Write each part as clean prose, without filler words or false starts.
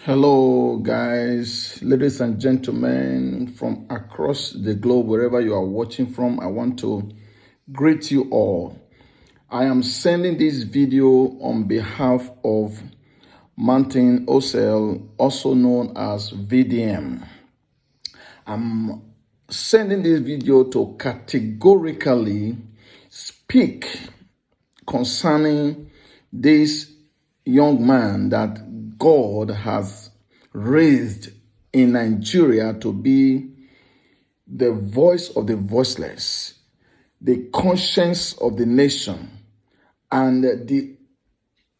Hello, guys, ladies and gentlemen from across the globe, wherever you are watching from. I want to greet you all. I am sending this video on behalf of Martin Osel, also known as VDM. I'm sending this video to categorically speak concerning this young man that God has raised in Nigeria to be the voice of the voiceless, the conscience of the nation, and the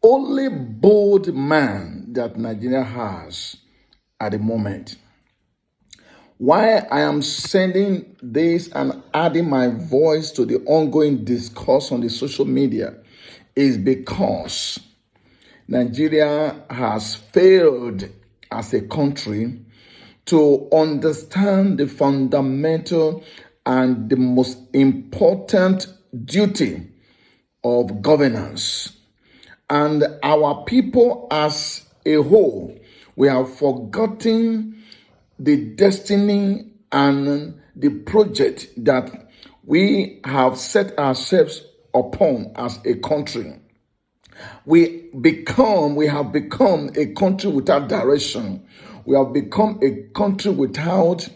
only bold man that Nigeria has at the moment. Why I am sending this and adding my voice to the ongoing discourse on the social media is because Nigeria has failed as a country to understand the fundamental and the most important duty of governance. And our people as a whole, we have forgotten the destiny and the project that we have set ourselves upon as a country. We have become a country without direction. We have become a country without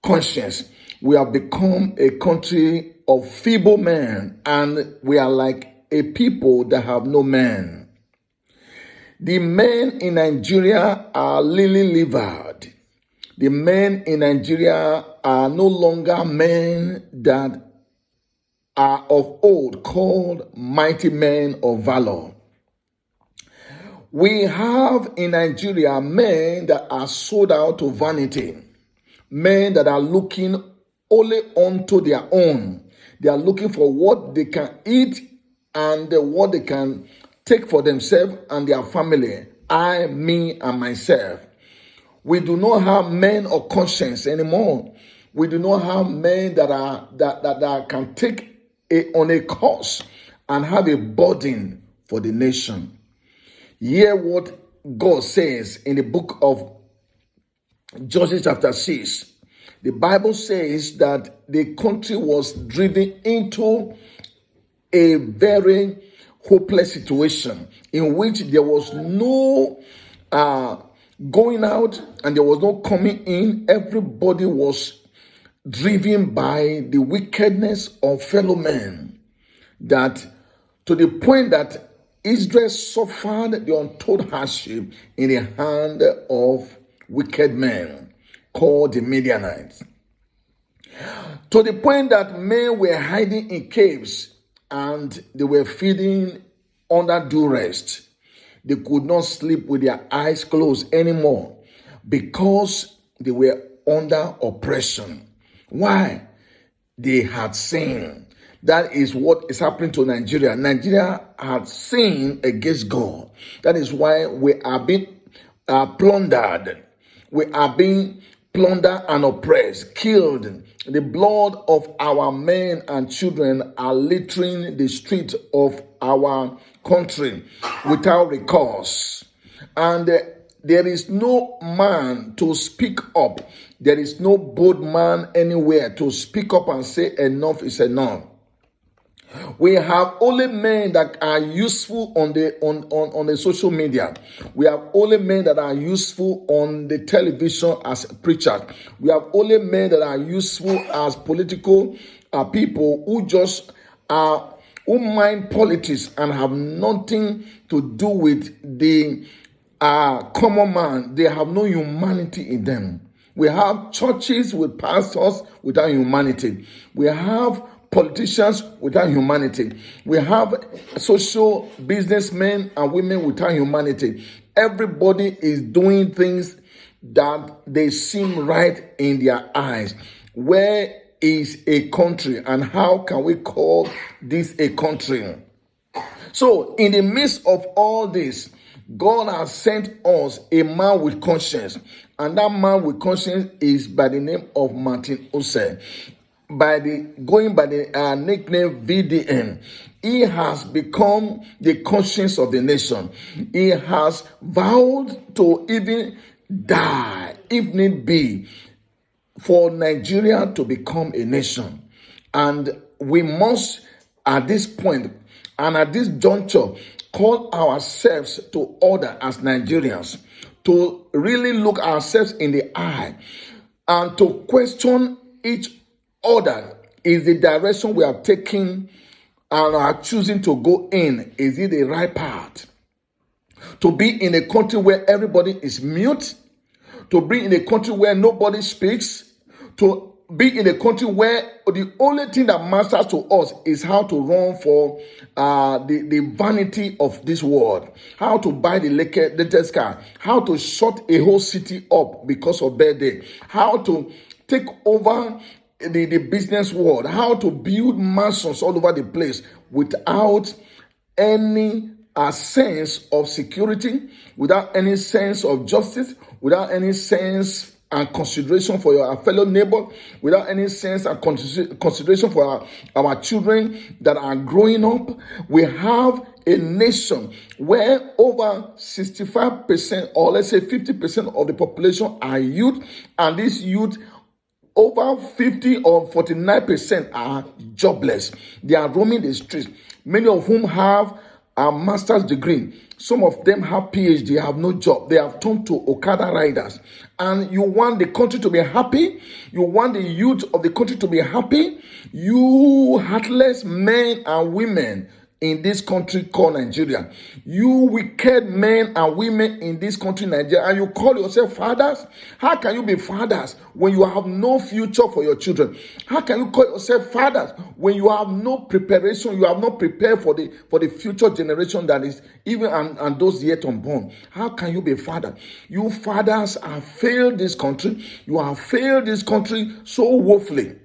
conscience. We have become a country of feeble men, and we are like a people that have no man. The men in Nigeria are lily-livered. The men in Nigeria are no longer men that are of old, called mighty men of valor. We have in Nigeria men that are sold out to vanity, men that are looking only unto their own. They are looking for what they can eat and what they can take for themselves and their family. I, me, and myself. We do not have men of conscience anymore. We do not have men that can take on a course and have a burden for the nation. Hear what God says in the book of Judges chapter 6. The Bible says that the country was driven into a very hopeless situation in which there was no going out and there was no coming in. Everybody was driven by the wickedness of fellow men, that to the point that Israel suffered the untold hardship in the hand of wicked men called the Midianites. To the point that men were hiding in caves and they were feeding under duress. They could not sleep with their eyes closed anymore because they were under oppression. Why? They had sinned. That is what is happening to Nigeria. Nigeria had sinned against God. That is why we are being plundered. We are being plundered and oppressed, killed. The blood of our men and children are littering the streets of our country without recourse. And there is no man to speak up. There is no bold man anywhere to speak up and say enough is enough. We have only men that are useful on the social media. We have only men that are useful on the television as preachers. We have only men that are useful as political people who just who mind politics and have nothing to do with the common man. They have no humanity in them. We have churches with pastors without humanity. We have politicians without humanity. We have social businessmen and women without humanity. Everybody is doing things that they seem right in their eyes. Where is a country, and how can we call this a country? So, in the midst of all this, God has sent us a man with conscience, and that man with conscience is by the name of Martin Osel, going by the nickname VDM. He has become the conscience of the nation. He has vowed to even die, if need be, for Nigeria to become a nation. And we must, at this point and at this juncture, call ourselves to order as Nigerians, to really look ourselves in the eye and to question each other. Is the direction we are taking and are choosing to go in, is it the right path? To be in a country where everybody is mute, to be in a country where nobody speaks, to be in a country where the only thing that matters to us is how to run for the vanity of this world, how to buy the latest car, how to shut a whole city up because of birthday, how to take over the business world, how to build mansions all over the place without any sense of security, without any sense of justice, without any sense and consideration for your fellow neighbor, without any sense and consideration for our children that are growing up. We have a nation where over 65% or let's say 50% of the population are youth, and this youth, over 50 or 49% are jobless. They are roaming the streets, many of whom have a master's degree. Some of them have PhD, have no job. They have turned to Okada riders. And you want the country to be happy? You want the youth of the country to be happy? You heartless men and women in this country called Nigeria. You wicked men and women in this country, Nigeria, and you call yourself fathers? How can you be fathers when you have no future for your children? How can you call yourself fathers when you have no preparation? You have not prepared for the future generation that is even and those yet unborn. How can you be father? You fathers have failed this country. You have failed this country so woefully.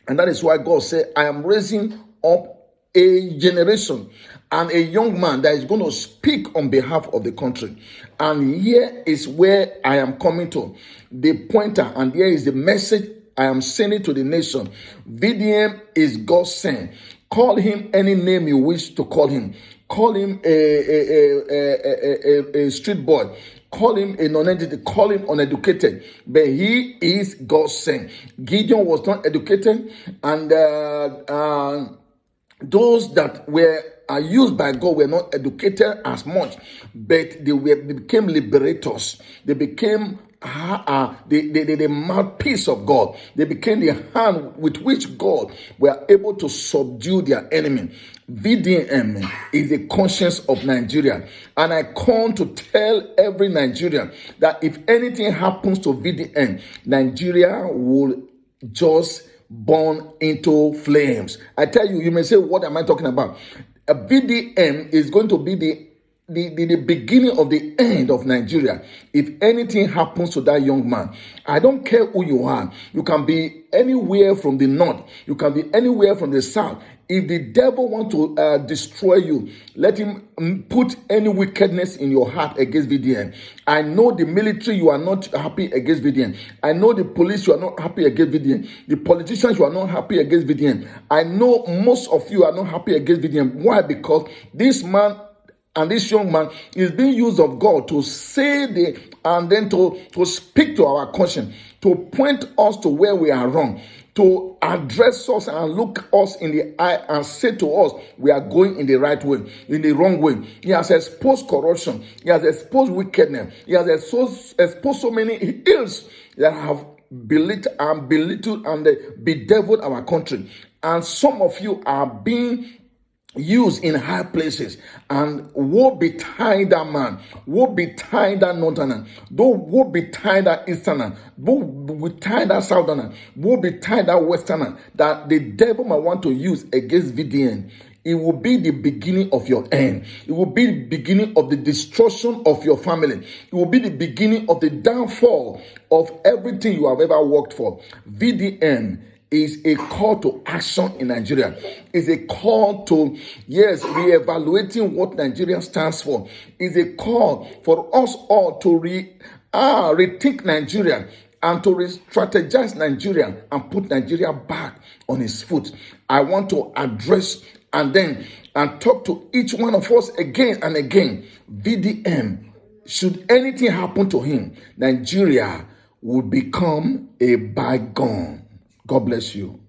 And that is why God said, I am raising up a generation and a young man that is going to speak on behalf of the country. And here is where I am coming to, the pointer, and here is the message I am sending to the nation. VDM is God's son. Call him any name you wish to call him. Call him a street boy. Call him a non-educated, call him uneducated, but he is God's son. Gideon was not educated, and those that are used by God were not educated as much, but they became liberators. They became the mouthpiece of God. They became the hand with which God were able to subdue their enemy. VDM is the conscience of Nigeria. And I come to tell every Nigerian that if anything happens to VDM, Nigeria will just burn into flames. I tell you, you may say, what am I talking about? A VDM is going to be the beginning of the end of Nigeria. If anything happens to that young man, I don't care who you are. You can be anywhere from the north. You can be anywhere from the south. If the devil wants to destroy you, let him put any wickedness in your heart against VDM. I know the military, you are not happy against VDM. I know the police, you are not happy against VDM. The politicians, you are not happy against VDM. I know most of you are not happy against VDM. Why? Because this man and this young man is being used of God to say and then to speak to our conscience, to point us to where we are wrong, to address us and look us in the eye and say to us, we are going in the right way, in the wrong way. He has exposed corruption. He has exposed wickedness. He has exposed so many ills that have belittled and bedeviled our country. And some of you are being used in high places, and woe betide that man, woe betide that northerner, woe betide that easterner, woe betide that southerner, woe betide that westerner that the devil might want to use against VDN. It will be the beginning of your end. It will be the beginning of the destruction of your family. It will be the beginning of the downfall of everything you have ever worked for. VDN is a call to action in Nigeria. It's a call to, reevaluating what Nigeria stands for. It's a call for us all to rethink Nigeria and to re-strategize Nigeria and put Nigeria back on its foot. I want to address and talk to each one of us again and again. VDM, should anything happen to him, Nigeria will become a bygone. God bless you.